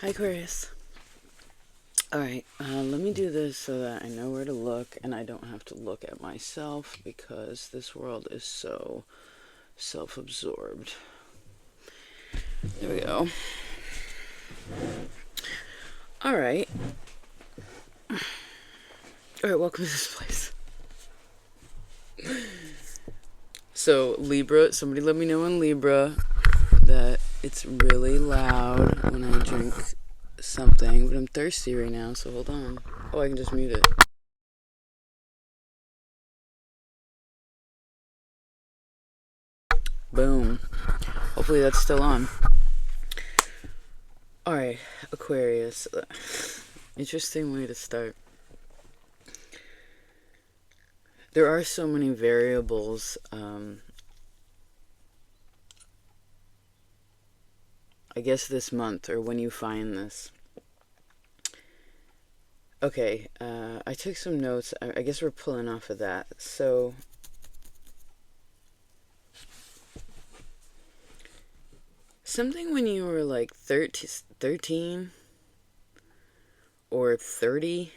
Hi, Aquarius. Alright, let me do this so that I know where to look and I don't have to look at myself because this world is so self-absorbed. There we go. Alright. Alright, welcome to this place. So, Libra, somebody let me know in Libra that it's really loud when I drink something, but I'm thirsty right now, so hold on. Oh, I can just mute it. Boom. Hopefully that's still on. Alright, Aquarius. Interesting way to start. There are so many variables. I guess this month, or when you find this. Okay, I took some notes. I guess we're pulling off of that. So, something when you were like 13 or 30.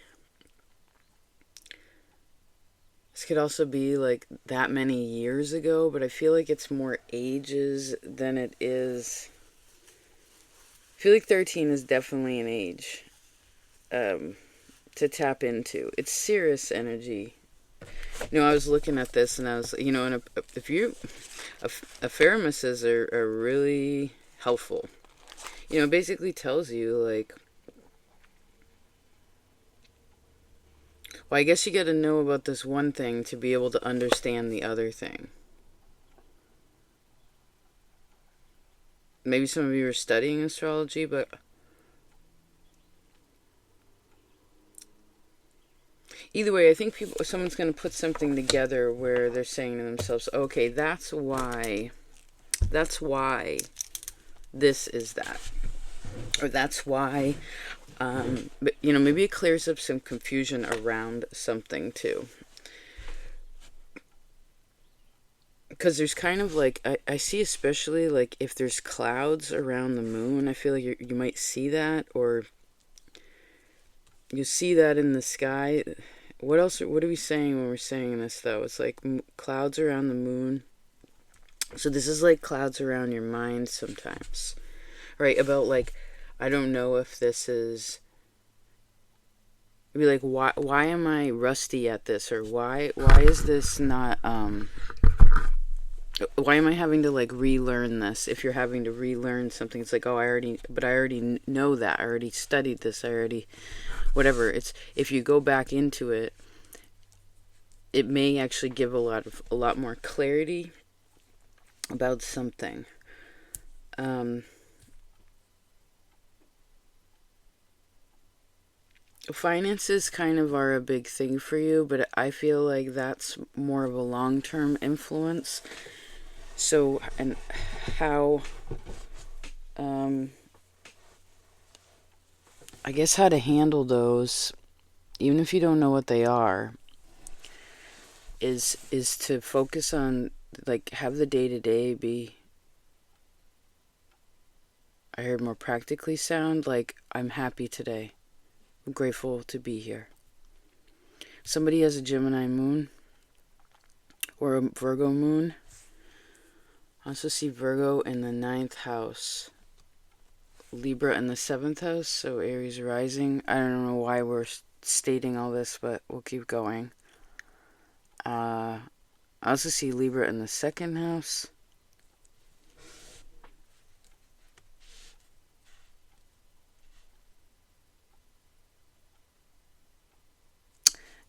This could also be like that many years ago, but I feel like it's more ages than it is. I feel like 13 is definitely an age to tap into. It's serious energy. I was looking at this and I was, and if you, affirmases are really helpful. It basically tells you, like, well, I guess you got to know about this one thing to be able to understand the other thing. Maybe some of you are studying astrology, but either way, I think someone's going to put something together where they're saying to themselves, okay, that's why this is that. Or that's why, but, maybe it clears up some confusion around something too. Because there's kind of like, I see especially like if there's clouds around the moon, I feel like you might see that, or you see that in the sky. What are we saying when we're saying this though? It's like clouds around the moon. So this is like clouds around your mind sometimes. Right? About like, I don't know if this is, be like, why am I rusty at this, or why is this not why am I having to like relearn this? If you're having to relearn something, it's like, oh, I already know that. I already studied this. I already, whatever. It's, if you go back into it, it may actually give a lot more clarity about something. Finances kind of are a big thing for you, but I feel like that's more of a long-term influence. So, and how, I guess how to handle those, even if you don't know what they are, is to focus on, like, have the day-to-day be, I heard more practically sound like, I'm happy today. I'm grateful to be here. Somebody has a Gemini moon or a Virgo moon. I also see Virgo in the 9th house. Libra in the 7th house, so Aries rising. I don't know why we're stating all this, but we'll keep going. I also see Libra in the 2nd house.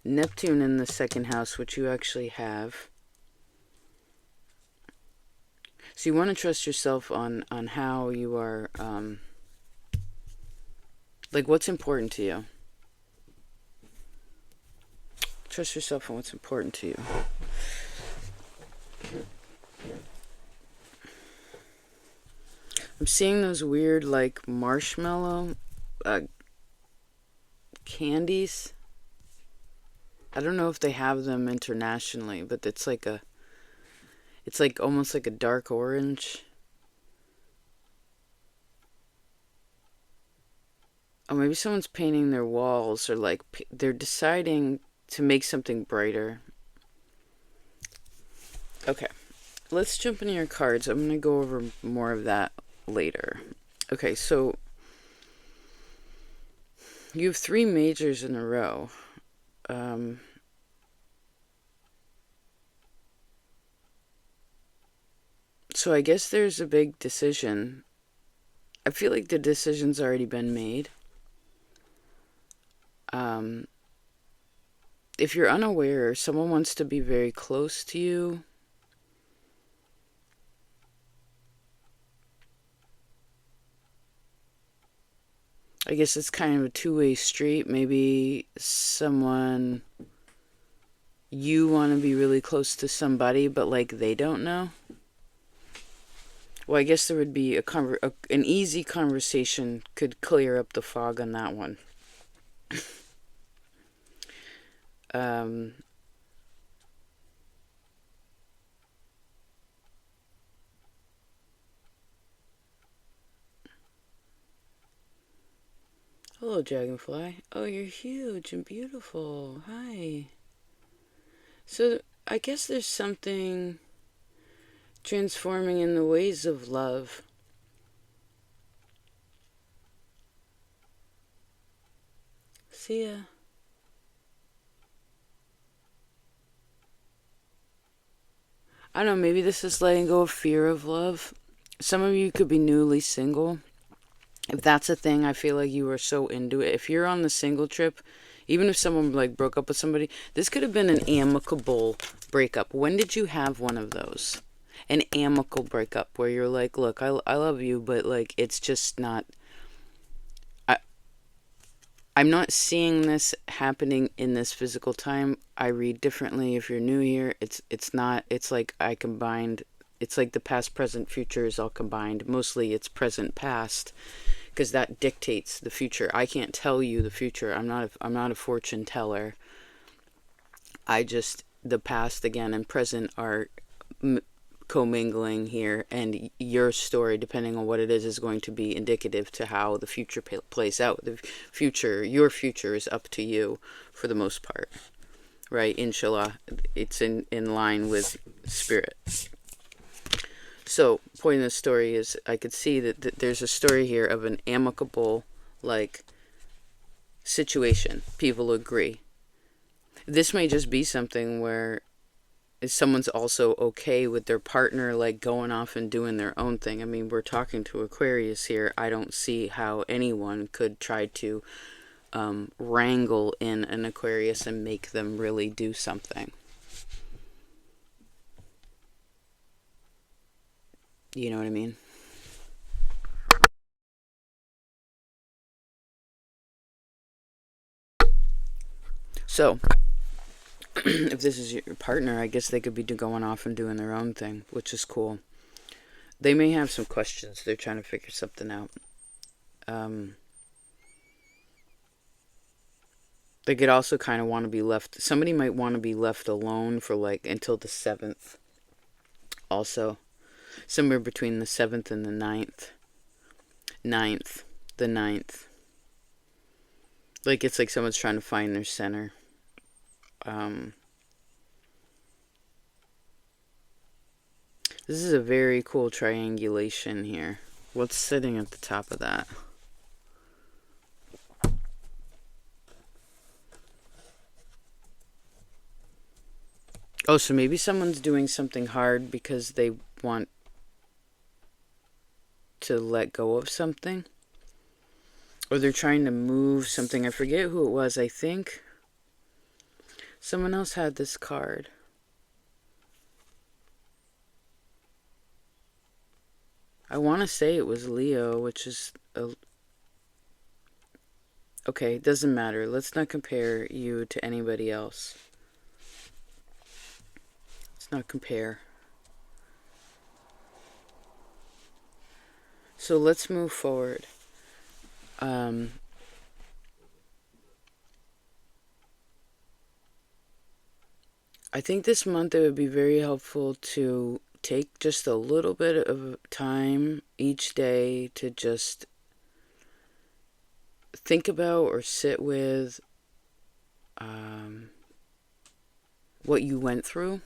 Neptune in the 2nd house, which you actually have. So you want to trust yourself on how you are, like, what's important to you. Trust yourself on what's important to you. I'm seeing those weird, like, marshmallow candies. I don't know if they have them internationally, but it's like almost like a dark orange. Oh, maybe someone's painting their walls, or like they're deciding to make something brighter. Okay, let's jump into your cards. I'm going to go over more of that later. Okay, so you have 3 majors in a row. So I guess there's a big decision. I feel like the decision's already been made. If you're unaware, someone wants to be very close to you. I guess it's kind of a two-way street. Maybe you want to be really close to somebody, but like they don't know. Well, I guess there would be an easy conversation could clear up the fog on that one. um, Hello, Dragonfly. Oh, you're huge and beautiful. Hi. So, I guess there's something transforming in the ways of love. See ya. I don't know, maybe this is letting go of fear of love. Some of you could be newly single. If that's a thing, I feel like you are so into it. If you're on the single trip, even if someone like broke up with somebody, this could have been an amicable breakup. When did you have one of those? An amicable breakup where you're like, look, I love you, but like it's just not. I'm not seeing this happening in this physical time. I read differently. If you're new here, it's not. It's like I combined. It's like the past, present, future is all combined. Mostly, it's present, past, because that dictates the future. I can't tell you the future. I'm not a fortune teller. The past again and present are commingling here, and your story, depending on what it is going to be indicative to how the future plays out. Your future is up to you for the most part, right? Inshallah, it's in line with spirit. So, point of the story is, I could see that there's a story here of an amicable, like, situation. People agree. This may just be something where someone's also okay with their partner like going off and doing their own thing. I mean, we're talking to Aquarius here. I don't see how anyone could try to wrangle in an Aquarius and make them really do something. You know what I mean? So, if this is your partner, I guess they could be going off and doing their own thing, which is cool. They may have some questions. They're trying to figure something out. They could also kind of want to be left. Somebody might want to be left alone for like until the 7th. Also, somewhere between the 7th and the 9th. The 9th. Like it's like someone's trying to find their center. This is a very cool triangulation here. What's sitting at the top of that? Oh, so maybe someone's doing something hard because they want to let go of something. Or they're trying to move something. I forget who it was. I think someone else had this card. I want to say it was Leo, which is okay, it doesn't matter. Let's not compare you to anybody else. Let's not compare. So let's move forward. I think this month it would be very helpful to take just a little bit of time each day to just think about or sit with what you went through.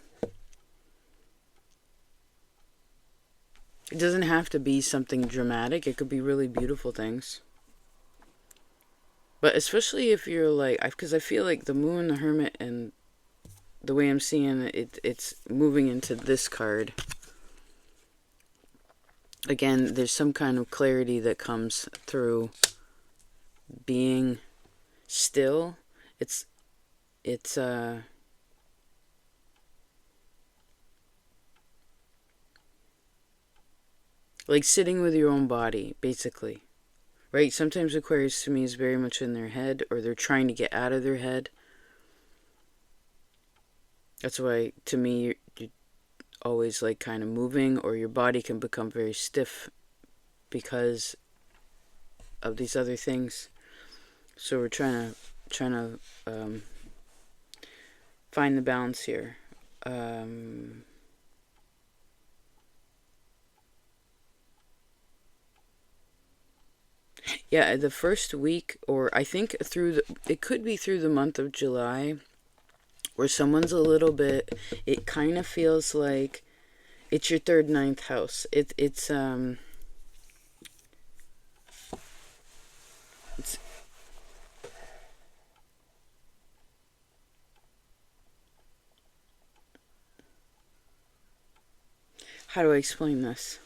It doesn't have to be something dramatic. It could be really beautiful things. But especially if you're like, because I feel like the Moon, the Hermit, and the way I'm seeing it, it's moving into this card. Again, there's some kind of clarity that comes through being still. It's like sitting with your own body, basically. Right? Sometimes Aquarius to me is very much in their head, or they're trying to get out of their head. That's why, to me, you're always like kind of moving, or your body can become very stiff because of these other things. So we're trying to find the balance here. Yeah, the first week, or I think it could be through the month of July, where someone's a little bit, it kind of feels like it's your third, ninth house. It's how do I explain this?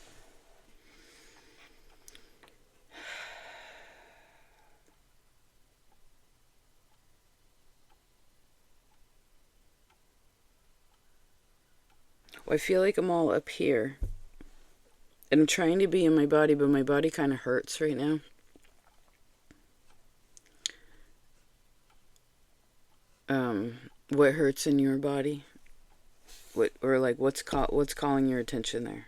Well, I feel like I'm all up here. And I'm trying to be in my body, but my body kind of hurts right now. What hurts in your body? What's calling your attention there?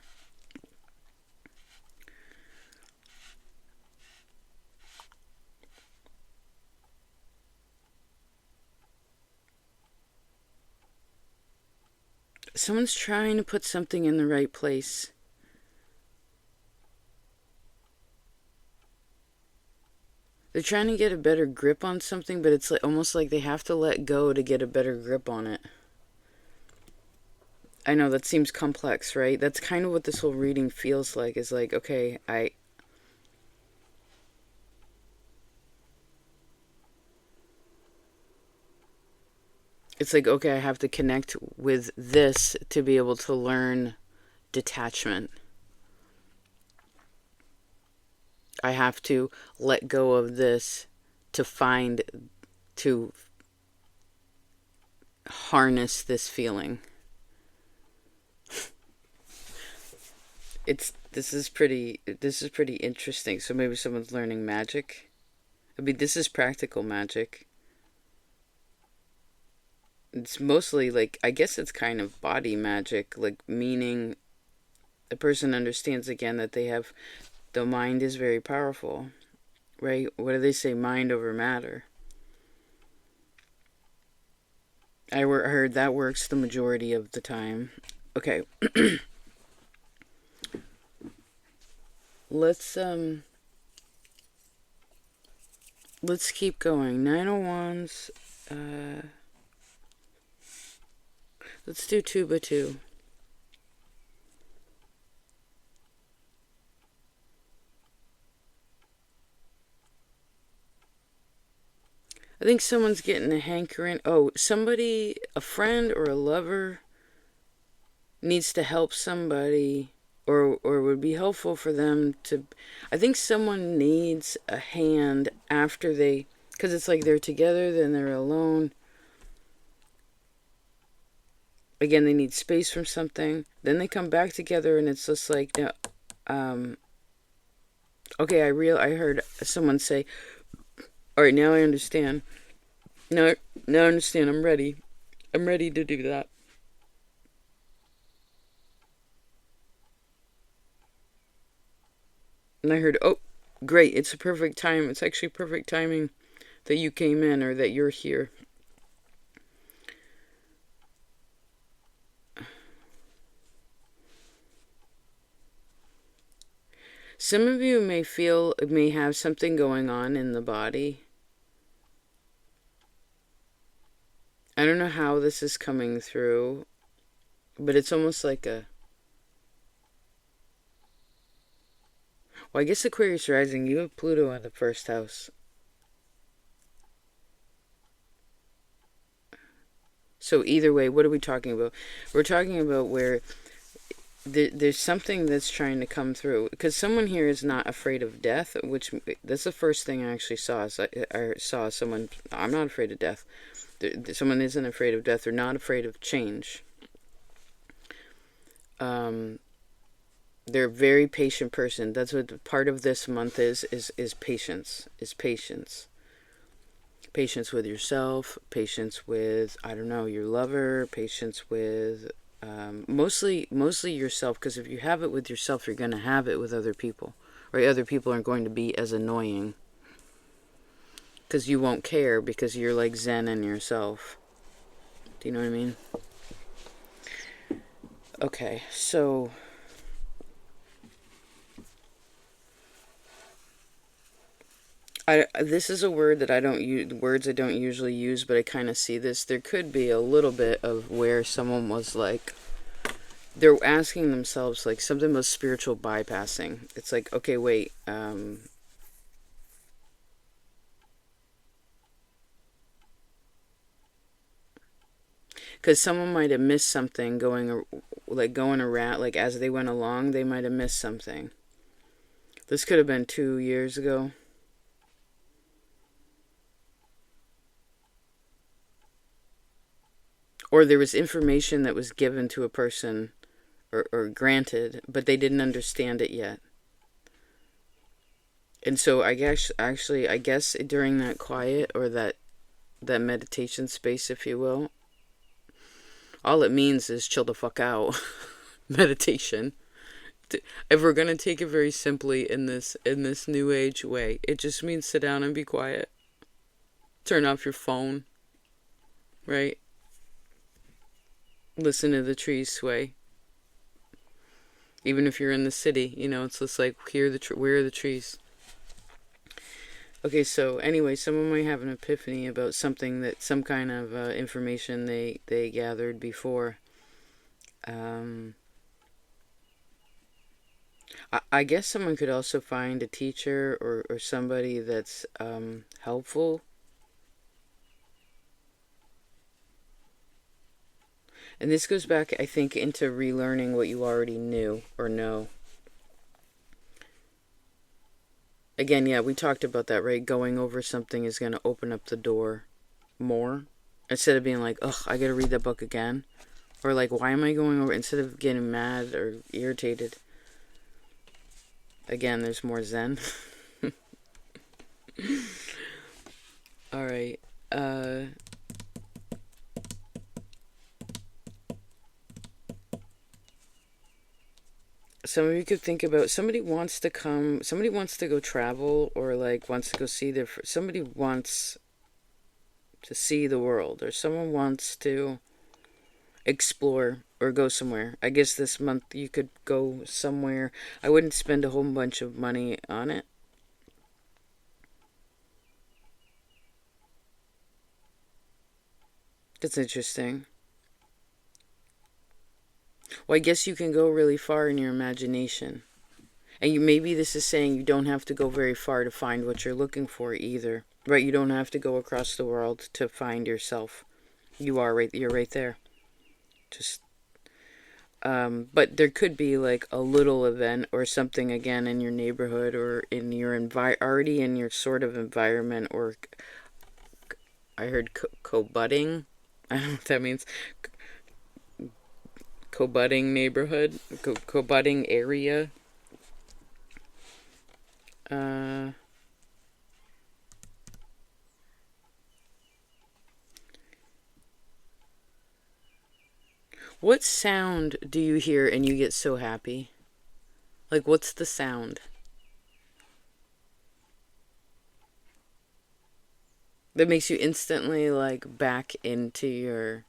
Someone's trying to put something in the right place. They're trying to get a better grip on something, but it's like almost like they have to let go to get a better grip on it. I know that seems complex, right? That's kind of what this whole reading feels like. Is like, okay, it's like, okay, I have to connect with this to be able to learn detachment. I have to let go of this to harness this feeling. This is pretty interesting. So maybe someone's learning magic. I mean, this is practical magic. It's mostly like, I guess it's kind of body magic, like meaning the person understands again that the mind is very powerful, right? What do they say? Mind over matter. I heard that works the majority of the time. Okay. Let's keep going. Nine of Wands. Let's do 2x2. I think someone's getting a hankering. Oh, somebody, a friend or a lover, needs to help somebody, or would be helpful for them to. I think someone needs a hand after they, because it's like they're together, then they're alone. Again, they need space from something. Then they come back together, and it's just like, okay, I heard someone say, all right, now I understand. Now I understand. I'm ready. I'm ready to do that. And I heard, oh, great, it's a perfect time. It's actually perfect timing that you came in or that you're here. Some of you may have something going on in the body. I don't know how this is coming through, but it's almost like a... Well, I guess Aquarius rising, you have Pluto in the first house. So either way, what are we talking about? We're talking about where there's something that's trying to come through. Because someone here is not afraid of death, which that's the first thing I actually saw. I saw someone, I'm not afraid of death. Someone isn't afraid of death. They're not afraid of change. They're a very patient person. That's what part of this month is patience. Is patience. Patience with yourself, patience with, I don't know, your lover, patience with mostly yourself, because if you have it with yourself, you're going to have it with other people. Or other people aren't going to be as annoying. Because you won't care, because you're like zen in yourself. Do you know what I mean? Okay, so... this is a word that I don't use, words I don't usually use, but I kind of see this. There could be a little bit of where someone was like, they're asking themselves like something about spiritual bypassing. It's like, okay, wait, because someone might have missed something going around, like as they went along, they might have missed something. This could have been 2 years ago. Or there was information that was given to a person or granted, but they didn't understand it yet. And so I guess during that quiet or that meditation space, if you will, all it means is chill the fuck out. Meditation. If we're gonna take it very simply in this new age way, it just means sit down and be quiet. Turn off your phone. Right? Listen to the trees sway. Even if you're in the city, you know, it's just like, where are the trees? Okay, so anyway, someone might have an epiphany about something that, some kind of information they gathered before. I guess someone could also find a teacher or somebody that's helpful. And this goes back, I think, into relearning what you already knew or know. Again, yeah, we talked about that, right? Going over something is going to open up the door more. Instead of being like, ugh, I got to read that book again. Or like, why am I going over? Instead of getting mad or irritated. Again, there's more zen. All right. Some of you could think about, somebody wants to go travel, or like wants to go see somebody wants to see the world, or someone wants to explore or go somewhere. I guess this month you could go somewhere. I wouldn't spend a whole bunch of money on it. That's interesting. Well, I guess you can go really far in your imagination. And maybe this is saying you don't have to go very far to find what you're looking for either. Right? You don't have to go across the world to find yourself. You're right there. Just but there could be like a little event or something again in your neighborhood or in your already in your sort of environment, or I heard co-budding. I don't know what that means. Co-budding neighborhood, co-budding area. What sound do you hear and you get so happy? Like, what's the sound that makes you instantly like back into your,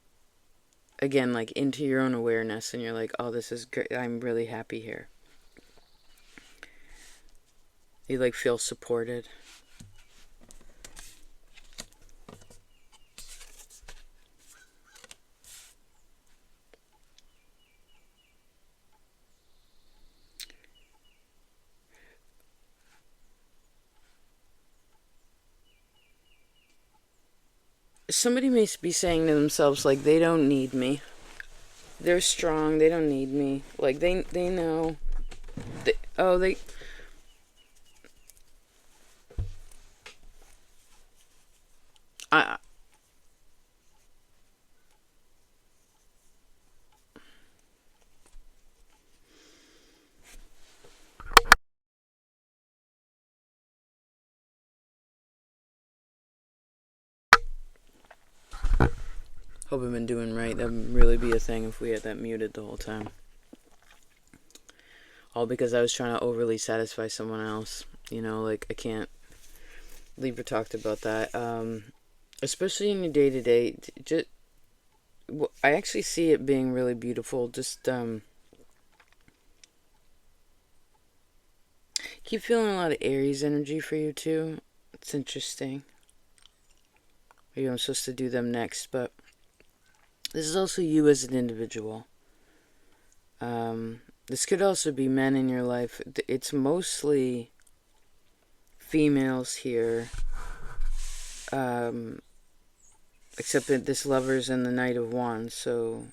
again, like into your own awareness, and you're like, oh, this is great, I'm really happy here? You like feel supported. Somebody may be saying to themselves, like, they don't need me. They're strong. They don't need me. Like, they know. They. I. Hope I've been doing right. That would really be a thing if we had that muted the whole time. All because I was trying to overly satisfy someone else. You know, like, I can't. Libra talked about that. Especially in your day to day. Just, I actually see it being really beautiful. Just keep feeling a lot of Aries energy for you too. It's interesting. Maybe I'm supposed to do them next, but this is also you as an individual. This could also be men in your life. It's mostly females here. Except that this Lover's and the Knight of Wands, so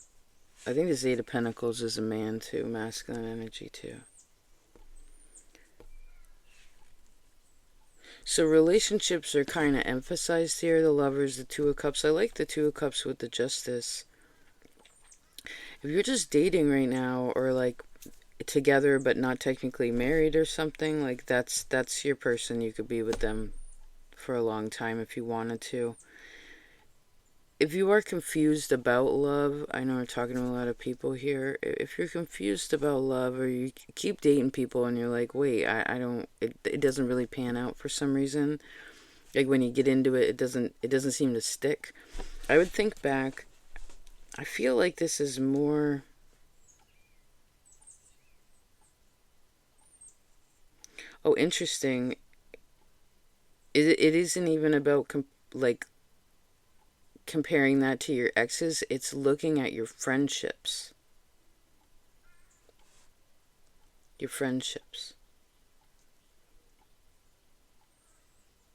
I think this Eight of Pentacles is a man too, masculine energy too. So relationships are kind of emphasized here. The Lovers, the Two of Cups. I like the Two of Cups with the Justice. If you're just dating right now, or like together but not technically married or something, like that's your person. You could be with them for a long time if you wanted to. If you are confused about love, I know we're talking to a lot of people here. If you're confused about love, or you keep dating people and you're like, wait, I don't, it doesn't really pan out for some reason. Like when you get into it, it doesn't seem to stick. I would think back. I feel like this is more. Oh, interesting. It isn't even about like comparing that to your exes. It's looking at your friendships. Your friendships.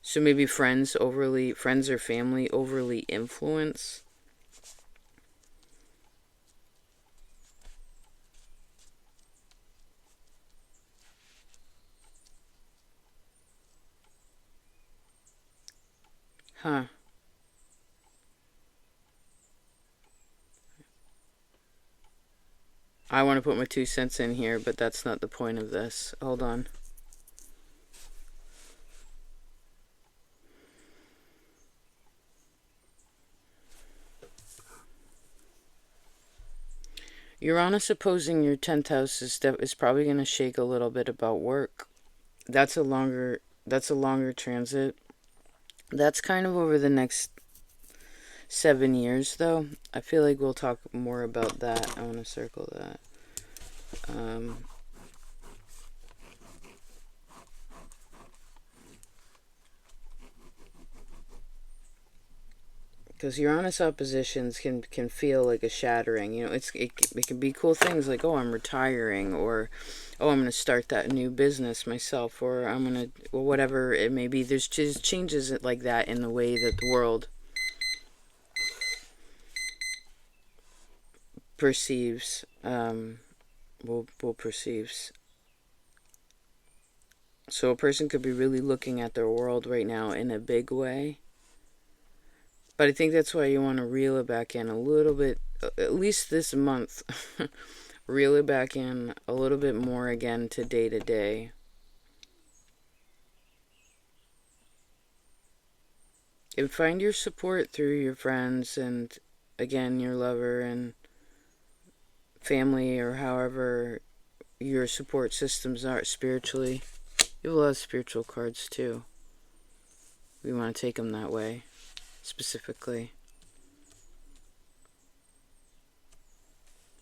So maybe friends or family overly influence. Huh. I want to put my 2 cents in here, but that's not the point of this. Hold on. Uranus opposing your 10th house is probably going to shake a little bit about work. That's a longer transit. That's kind of over the next 7 years, though. I feel like we'll talk more about that. I want to circle that. Because Uranus oppositions can feel like a shattering. You know, it can be cool things like, oh, I'm retiring, or oh, I'm going to start that new business myself, or I'm going to, or whatever it may be. There's just changes like that in the way that the world perceives, perceives. So a person could be really looking at their world right now in a big way. But I think that's why you want to reel it back in a little bit, at least this month. Reel it back in a little bit more again to day. And find your support through your friends and, again, your lover and family, or however your support systems are spiritually. You have a lot of spiritual cards too. We want to take them that way, specifically.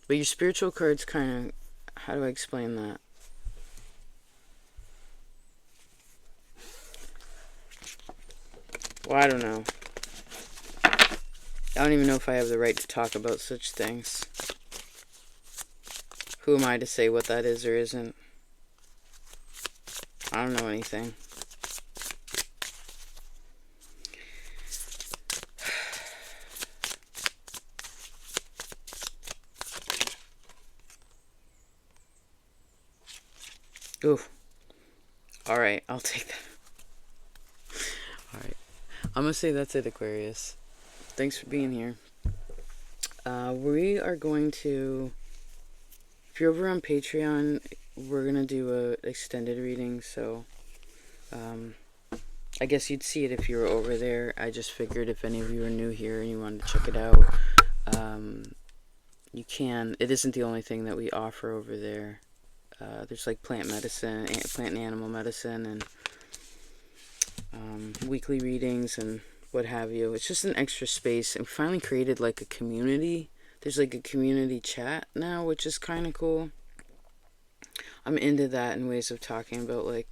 But your spiritual cards kind of, how do I explain that? Well, I don't know. I don't even know if I have the right to talk about such things. Who am I to say what that is or isn't? I don't know anything. Ooh. Alright, I'll take that. Alright. I'm gonna say that's it, Aquarius. Thanks for being here. We are going to... If you're over on Patreon, we're going to do a extended reading, so... I guess you'd see it if you were over there. I just figured if any of you are new here and you wanted to check it out, you can. It isn't the only thing that we offer over there. There's like plant medicine, plant and animal medicine, and weekly readings and what have you. It's just an extra space, and we finally created like a community. There's like a community chat now, which is kind of cool. I'm into that in ways of talking about like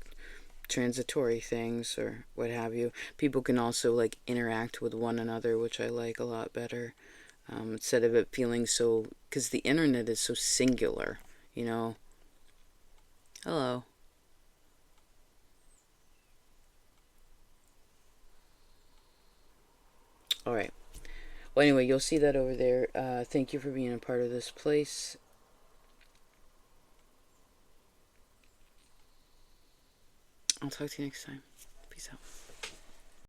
transitory things or what have you. People can also like interact with one another, which I like a lot better. Instead of it feeling so, because the internet is so singular, you know. Hello. All right. Well, anyway, you'll see that over there. Thank you for being a part of this place. I'll talk to you next time. Peace out.